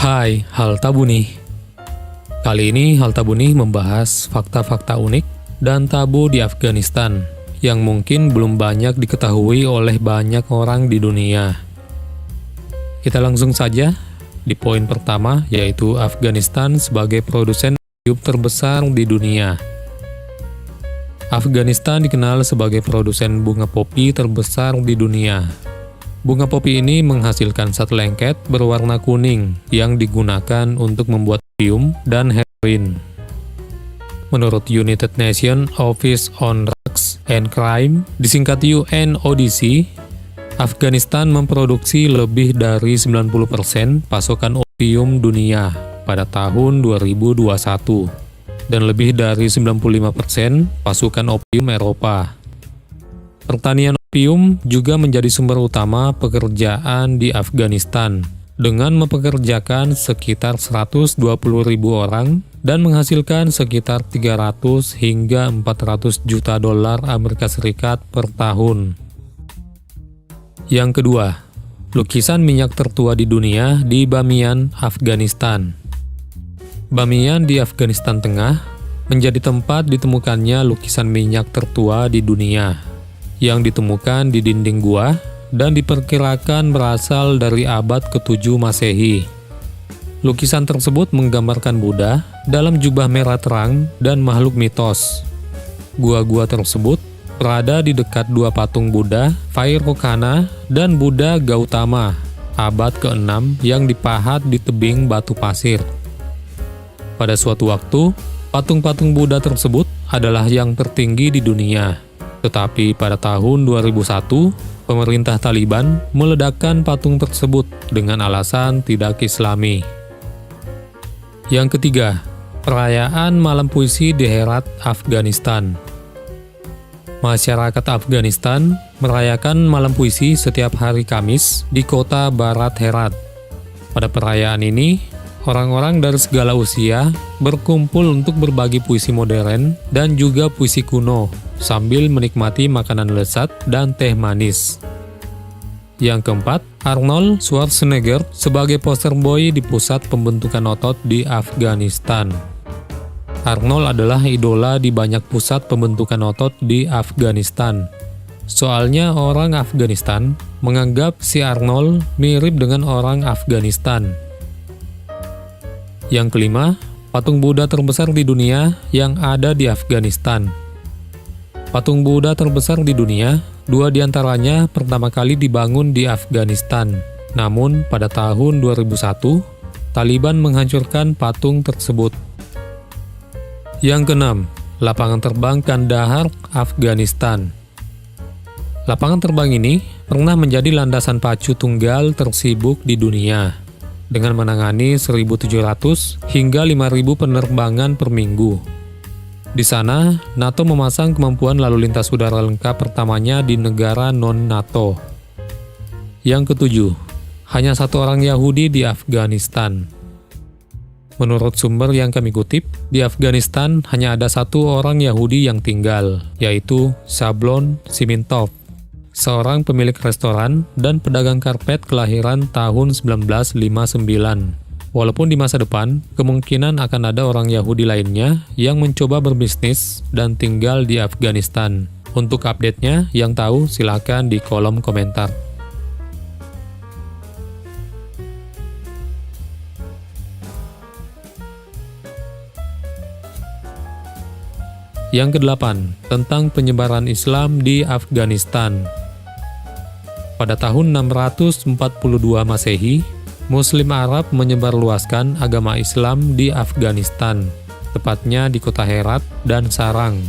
Hai, Hal Tabu nih. Kali ini Hal Tabu nih membahas fakta-fakta unik dan tabu di Afghanistan yang mungkin belum banyak diketahui oleh banyak orang di dunia. Kita langsung saja di poin pertama, yaitu Afghanistan sebagai produsen opium terbesar di dunia. Afghanistan dikenal sebagai produsen bunga popi terbesar di dunia. Bunga popi ini menghasilkan satu lengket berwarna kuning yang digunakan untuk membuat opium dan heroin. Menurut United Nations Office on Drugs and Crime, disingkat UNODC, Afghanistan memproduksi lebih dari 90% pasokan opium dunia pada tahun 2021 dan lebih dari 95% pasukan opium Eropa. Pertanian opium juga menjadi sumber utama pekerjaan di Afghanistan, dengan mempekerjakan sekitar 120.000 orang dan menghasilkan sekitar 300 hingga 400 juta dolar Amerika Serikat per tahun. Yang kedua, lukisan minyak tertua di dunia di Bamiyan, Afghanistan. Bamiyan di Afghanistan Tengah menjadi tempat ditemukannya lukisan minyak tertua di dunia, yang ditemukan di dinding gua dan diperkirakan berasal dari abad ke-7 Masehi. Lukisan tersebut menggambarkan Buddha dalam jubah merah terang dan makhluk mitos. Gua-gua tersebut berada di dekat dua patung Buddha Vairocana dan Buddha Gautama abad ke-6 yang dipahat di tebing batu pasir. Pada suatu waktu, patung-patung Buddha tersebut adalah yang tertinggi di dunia. Tetapi pada tahun 2001, pemerintah Taliban meledakkan patung tersebut dengan alasan tidak Islami. Yang ketiga, perayaan Malam Puisi di Herat, Afghanistan. Masyarakat Afghanistan merayakan Malam Puisi setiap hari Kamis di kota Barat Herat. Pada perayaan ini, orang-orang dari segala usia berkumpul untuk berbagi puisi modern dan juga puisi kuno, sambil menikmati makanan lezat dan teh manis. Yang keempat, Arnold Schwarzenegger sebagai poster boy di pusat pembentukan otot di Afghanistan. Arnold adalah idola di banyak pusat pembentukan otot di Afghanistan. Soalnya orang Afghanistan menganggap si Arnold mirip dengan orang Afghanistan. Yang kelima, patung Buddha terbesar di dunia yang ada di Afghanistan. Patung Buddha terbesar di dunia, dua diantaranya pertama kali dibangun di Afghanistan. Namun, pada tahun 2001, Taliban menghancurkan patung tersebut. Yang keenam, lapangan terbang Kandahar, Afghanistan. Lapangan terbang ini pernah menjadi landasan pacu tunggal tersibuk di dunia, dengan menangani 1.700 hingga 5.000 penerbangan per minggu. Di sana, NATO memasang kemampuan lalu lintas udara lengkap pertamanya di negara non-NATO. Yang ketujuh, hanya satu orang Yahudi di Afghanistan. Menurut sumber yang kami kutip, di Afghanistan hanya ada satu orang Yahudi yang tinggal, yaitu Sablon Simintov, seorang pemilik restoran dan pedagang karpet kelahiran tahun 1959. Walaupun di masa depan, kemungkinan akan ada orang Yahudi lainnya yang mencoba berbisnis dan tinggal di Afghanistan. Untuk update-nya, yang tahu silakan di kolom komentar. Yang kedelapan, tentang penyebaran Islam di Afghanistan. Pada tahun 642 Masehi, Muslim Arab menyebarluaskan agama Islam di Afghanistan, tepatnya di kota Herat dan Sarang.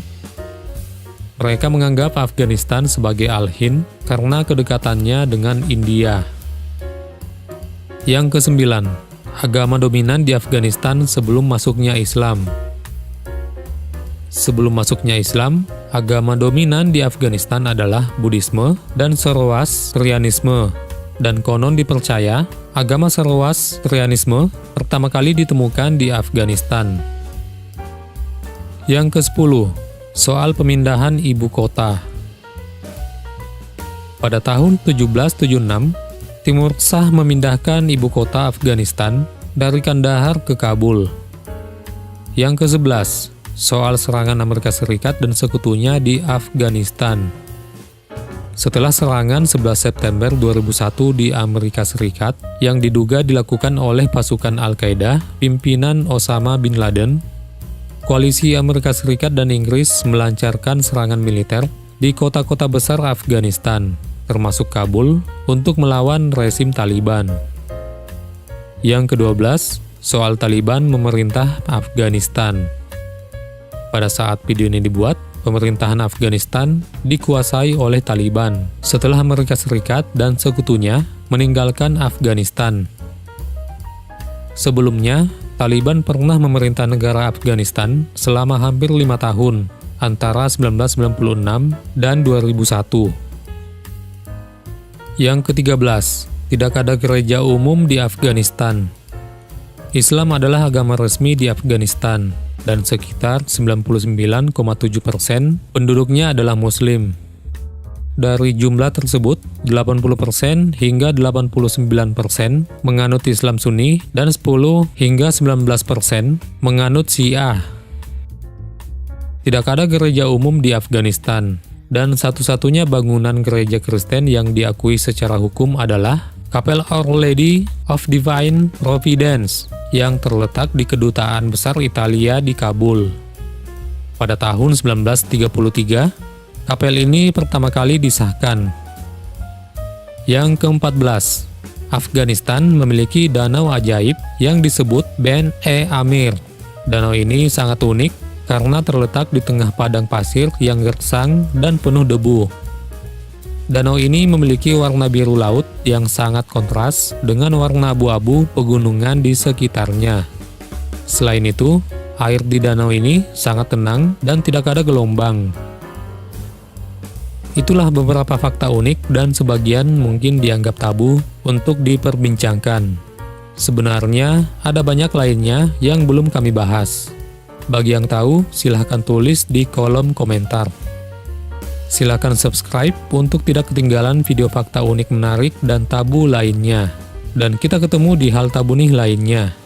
Mereka menganggap Afghanistan sebagai Al-Hind karena kedekatannya dengan India. Yang kesembilan, agama dominan di Afghanistan sebelum masuknya Islam. Sebelum masuknya Islam, agama dominan di Afghanistan adalah Buddhisme dan Zoroastrianisme. Dan konon dipercaya, agama Zoroastrianisme pertama kali ditemukan di Afghanistan. Yang ke-10, soal pemindahan ibu kota. Pada tahun 1776, Timur Shah memindahkan ibu kota Afghanistan dari Kandahar ke Kabul. Yang ke-11, soal serangan Amerika Serikat dan sekutunya di Afghanistan. Setelah serangan 11 September 2001 di Amerika Serikat yang diduga dilakukan oleh pasukan Al-Qaeda pimpinan Osama bin Laden, koalisi Amerika Serikat dan Inggris melancarkan serangan militer di kota-kota besar Afghanistan, termasuk Kabul, untuk melawan rezim Taliban. Yang ke-12, soal Taliban memerintah Afghanistan. Pada saat video ini dibuat, pemerintahan Afghanistan dikuasai oleh Taliban setelah Amerika Serikat dan sekutunya meninggalkan Afghanistan. Sebelumnya, Taliban pernah memerintah negara Afghanistan selama hampir 5 tahun, antara 1996 dan 2001. Yang ke-13, tidak ada gereja umum di Afghanistan. Islam adalah agama resmi di Afghanistan, dan sekitar 99,7% penduduknya adalah Muslim. Dari jumlah tersebut, 80% hingga 89% menganut Islam Sunni dan 10 hingga 19% menganut Syiah. Tidak ada gereja umum di Afghanistan, dan satu-satunya bangunan gereja Kristen yang diakui secara hukum adalah Kapel Our Lady of Divine Providence yang terletak di Kedutaan Besar Italia di Kabul. Pada tahun 1933, kapel ini pertama kali disahkan. Yang ke-14, Afghanistan memiliki danau ajaib yang disebut Ben-e-Amir. Danau ini sangat unik karena terletak di tengah padang pasir yang gersang dan penuh debu. Danau ini memiliki warna biru laut yang sangat kontras dengan warna abu-abu pegunungan di sekitarnya. Selain itu, air di danau ini sangat tenang dan tidak ada gelombang. Itulah beberapa fakta unik dan sebagian mungkin dianggap tabu untuk diperbincangkan. Sebenarnya, ada banyak lainnya yang belum kami bahas. Bagi yang tahu, silahkan tulis di kolom komentar. Silakan subscribe untuk tidak ketinggalan video fakta unik menarik dan tabu lainnya. Dan kita ketemu di hal tabu nih lainnya.